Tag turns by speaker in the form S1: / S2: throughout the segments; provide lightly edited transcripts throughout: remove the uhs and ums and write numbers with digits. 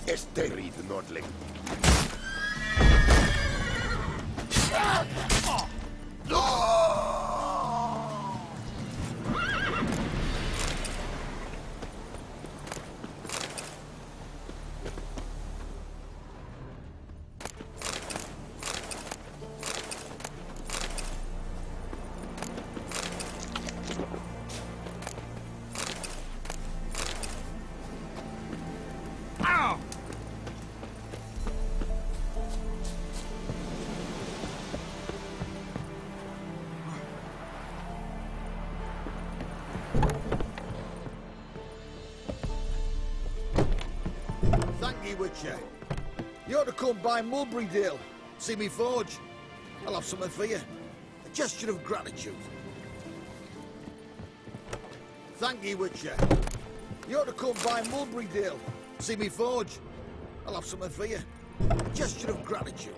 S1: Este rid nordling.
S2: Thank you, Witcher. You ought to come by Mulberrydale, see me forge. I'll have something for you. A gesture of gratitude. Thank you, Witcher. You ought to come by Mulberrydale, see me forge. I'll have something for you. A gesture of gratitude.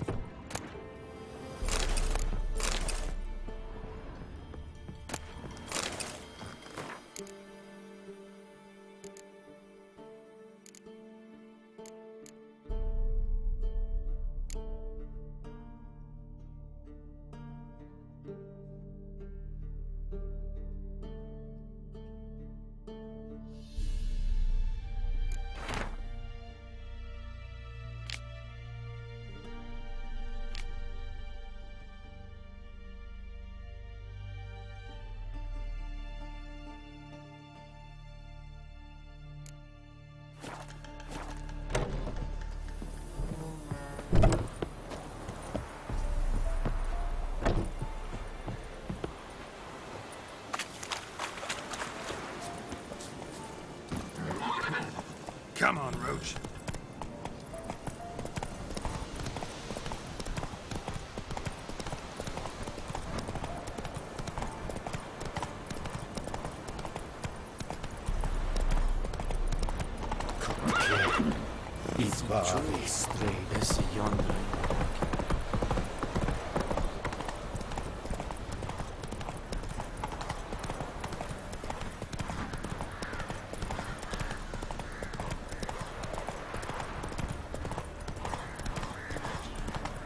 S3: Come on, Roach.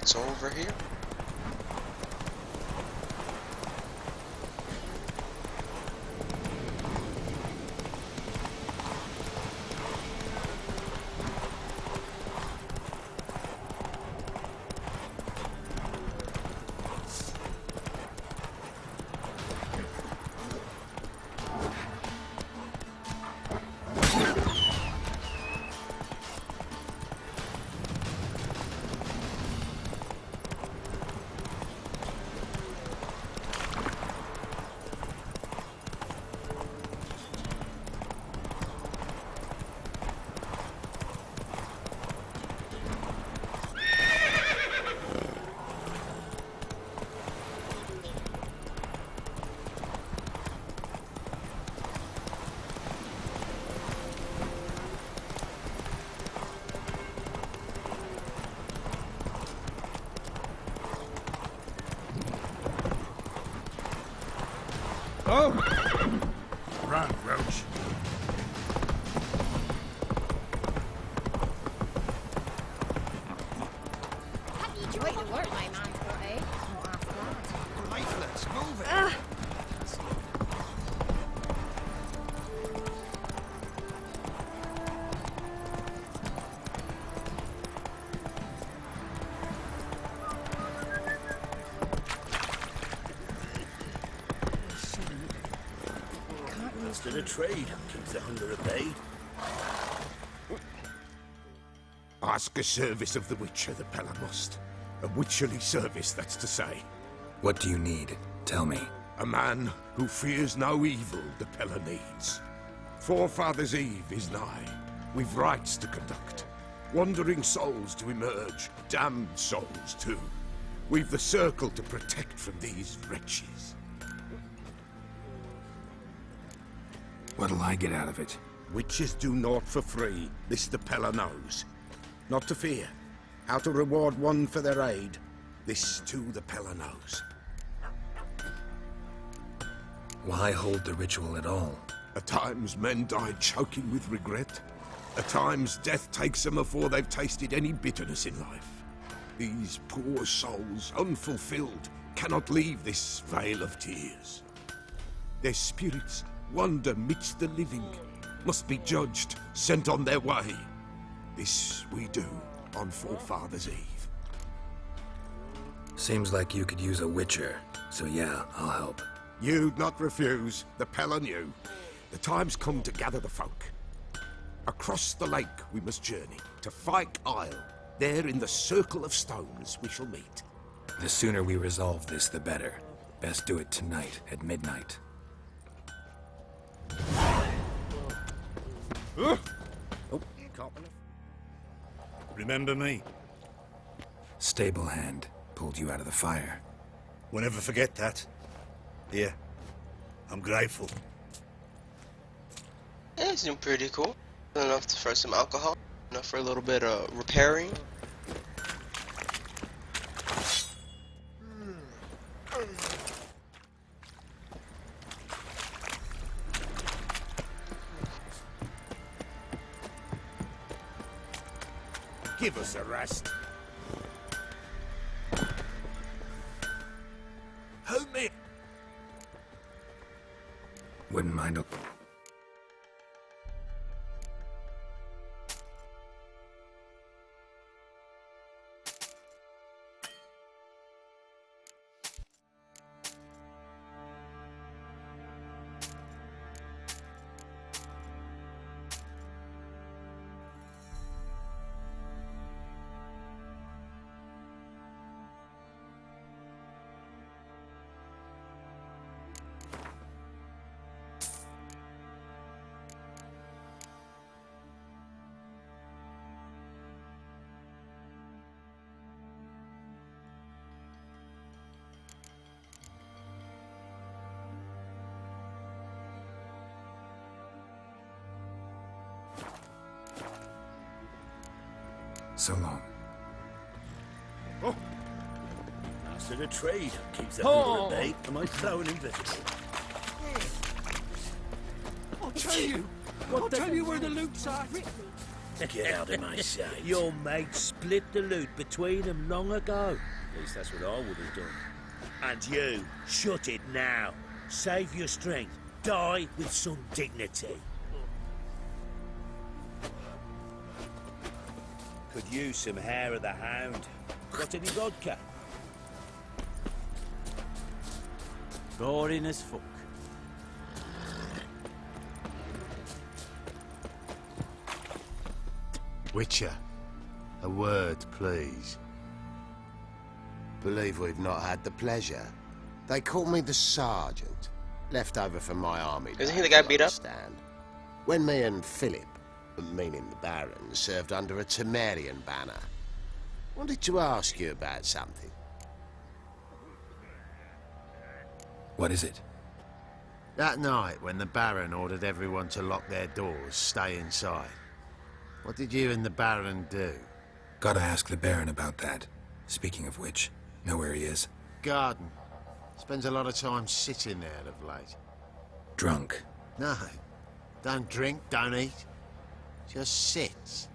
S4: It's over here.
S3: Oh! Run, Roach.
S5: Wait, it worked, my man, got it. Not half bad.
S3: Lifeless, move it.
S1: Master of trade, keeps the hunger at bay. Ask a service of the Witcher, the Pella must. A witcherly service, that's to say.
S6: What do you need? Tell me.
S1: A man who fears no evil the Pella needs. Forefathers' Eve is nigh. We've rites to conduct. Wandering souls to emerge, damned souls too. We've the circle to protect from these wretches.
S6: What'll I get out of it?
S1: Witches do naught for free, this the Pella knows. Not to fear. How to reward one for their aid, this too the Pella knows.
S6: Why hold the ritual at all?
S1: At times men die choking with regret. At times death takes them before they've tasted any bitterness in life. These poor souls, unfulfilled, cannot leave this vale of tears. Their spirits wander midst the living, must be judged, sent on their way. This we do on Forefathers' Eve.
S6: Seems like you could use a witcher, so yeah, I'll help.
S1: You'd not refuse, the Pella knew. The time's come to gather the folk. Across the lake we must journey, to Fyke Isle. There in the circle of stones we shall meet.
S6: The sooner we resolve this, the better. Best do it tonight, at midnight.
S7: Remember me?
S6: Stable hand pulled you out of the fire.
S7: We'll never forget that. Here, I'm grateful.
S4: Yeah, he's doing pretty cool. Enough for some alcohol, enough for a little bit of repairing.
S1: Give us a rest. Help me!
S6: Wouldn't mind a... So long.
S7: Master the trade. Keeps the hunter at bay. Am I thrown invisible?
S3: I'll tell you where the loot's at.
S7: Get out of my sight.
S8: Your mate split the loot between them long ago. At least that's what I would have done. And you, shut it now. Save your strength. Die with some dignity. Could use some hair of the hound. Got any vodka? Boring as fuck.
S9: Witcher, a word, please. Believe we've not had the pleasure. They call me the Sergeant, left over from my army.
S4: Isn't he the guy beat up?
S9: Stand. When me and Philip, meaning the Baron, served under a Temerian banner. Wanted to ask you about something.
S6: What is it?
S9: That night when the Baron ordered everyone to lock their doors, stay inside. What did you and the Baron do?
S6: Gotta ask the Baron about that. Speaking of which, know where he is?
S9: Garden. Spends a lot of time sitting there of late.
S6: Drunk.
S9: No. Don't drink, don't eat. Just sits.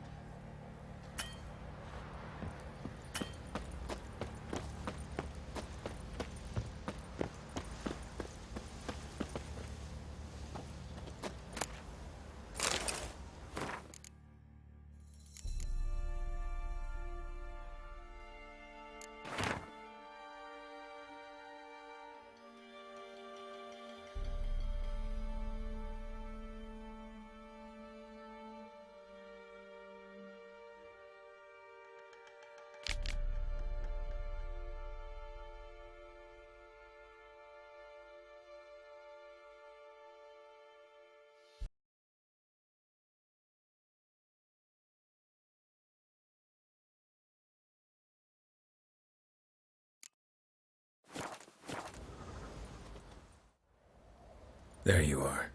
S6: There you are.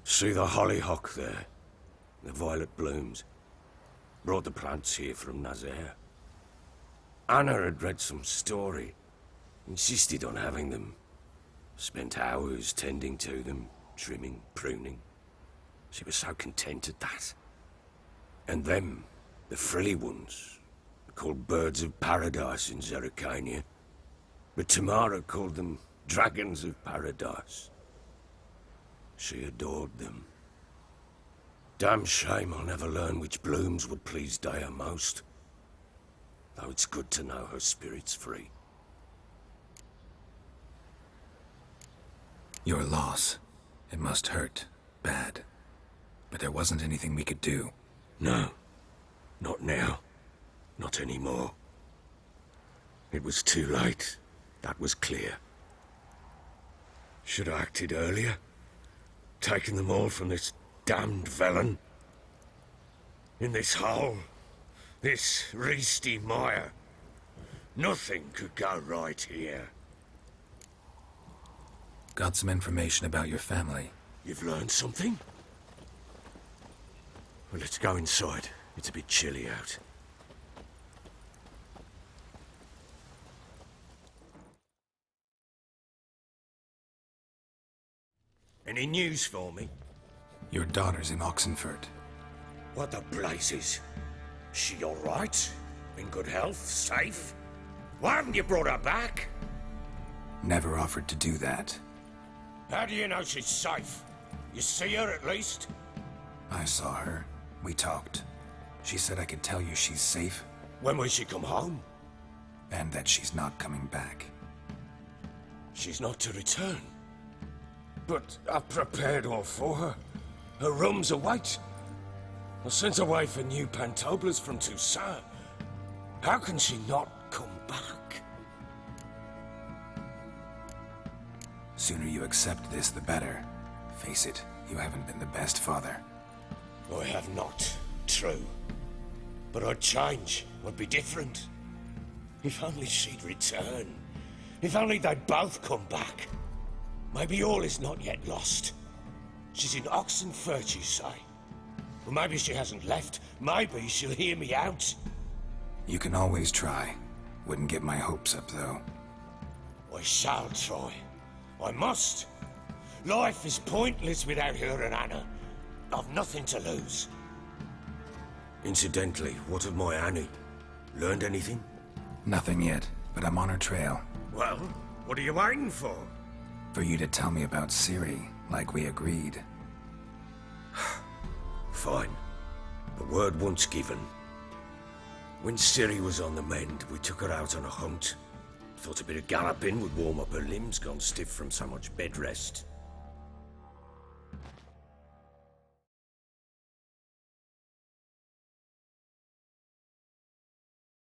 S10: See the hollyhock there? The violet blooms. Brought the plants here from Nazaire. Anna had read some story. Insisted on having them. Spent hours tending to them, trimming, pruning. She was so content at that. And them, the frilly ones, called birds of paradise in Zerrikania. But Tamara called them dragons of paradise. She adored them. Damn shame I'll never learn which blooms would please Dea most. Though it's good to know her spirit's free.
S6: Your loss. It must hurt. Bad. But there wasn't anything we could do.
S10: No. Not now. Not anymore. It was too late. That was clear. Should have acted earlier. Taken them all from this damned Velen. In this hole. This Reesty mire. Nothing could go right here.
S6: Got some information about your family.
S10: You've learned something? Well, let's go inside. It's a bit chilly out. Any news for me?
S6: Your daughter's in Oxenfurt.
S10: What the blazes? She all right? In good health? Safe? Why haven't you brought her back?
S6: Never offered to do that.
S10: How do you know she's safe? You see her at least?
S6: I saw her. We talked. She said I could tell you she's safe.
S10: When will she come home?
S6: And that she's not coming back.
S10: She's not to return. But I've prepared all for her. Her rooms await. I sent away for new pantoblas from Toussaint. How can she not come back?
S6: Sooner you accept this, the better. Face it, you haven't been the best father.
S10: I have not, true. But I'd change, I'd be different. If only she'd return. If only they'd both come back. Maybe all is not yet lost. She's in Oxenfurt, you say? Well, maybe she hasn't left. Maybe she'll hear me out.
S6: You can always try. Wouldn't get my hopes up, though.
S10: I shall try. I must. Life is pointless without her and Anna. I've nothing to lose. Incidentally, what of my Annie? Learned anything?
S6: Nothing yet, but I'm on her trail.
S10: Well, what are you waiting for?
S6: For you to tell me about Ciri, like we agreed.
S10: Fine. The word once given. When Ciri was on the mend, we took her out on a hunt. Thought a bit of galloping would warm up her limbs, gone stiff from so much bed rest.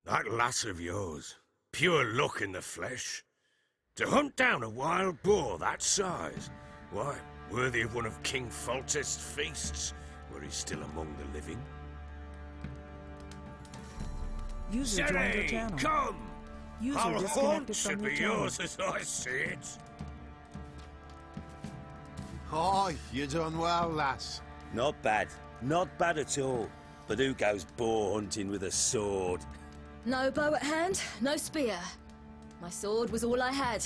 S10: That lass of yours, pure luck in the flesh. To hunt down a wild boar that size, why, worthy of one of King Foltest's feasts, where he's still among the living.
S3: User joined your channel.
S10: Come!
S3: User
S10: Our
S3: disconnected
S10: haunt
S3: from
S10: should
S3: your
S10: be
S3: channel.
S10: yours as I see it.
S2: Aye, you done well, lass.
S8: Not bad. Not bad at all. But who goes boar hunting with a sword?
S5: No bow at hand, no spear. My sword was all I had.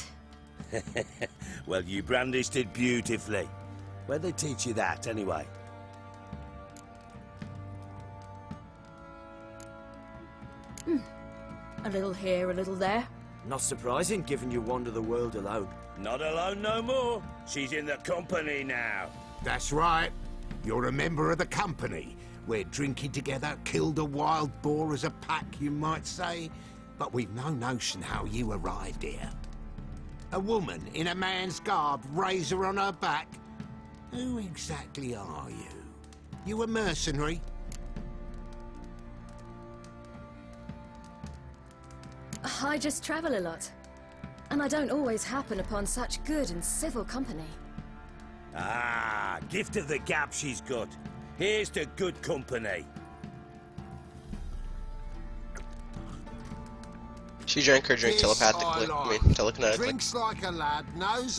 S8: Well, you brandished it beautifully. Where'd they teach you that, anyway?
S5: A little here, a little there.
S3: Not surprising, given you wander the world alone.
S8: Not alone no more. She's in the company now.
S1: That's right. You're a member of the company. We're drinking together, killed a wild boar as a pack, you might say. But we've no notion how you arrived here. A woman in a man's garb, razor on her back. Who exactly are you? You a mercenary?
S5: I just travel a lot. And I don't always happen upon such good and civil company.
S8: Ah, gift of the gab she's got. Here's to good company.
S4: She drank her drink
S1: This I
S4: telepathically.
S1: like.
S4: I mean, telekinetically.
S1: Drinks like a lad, knows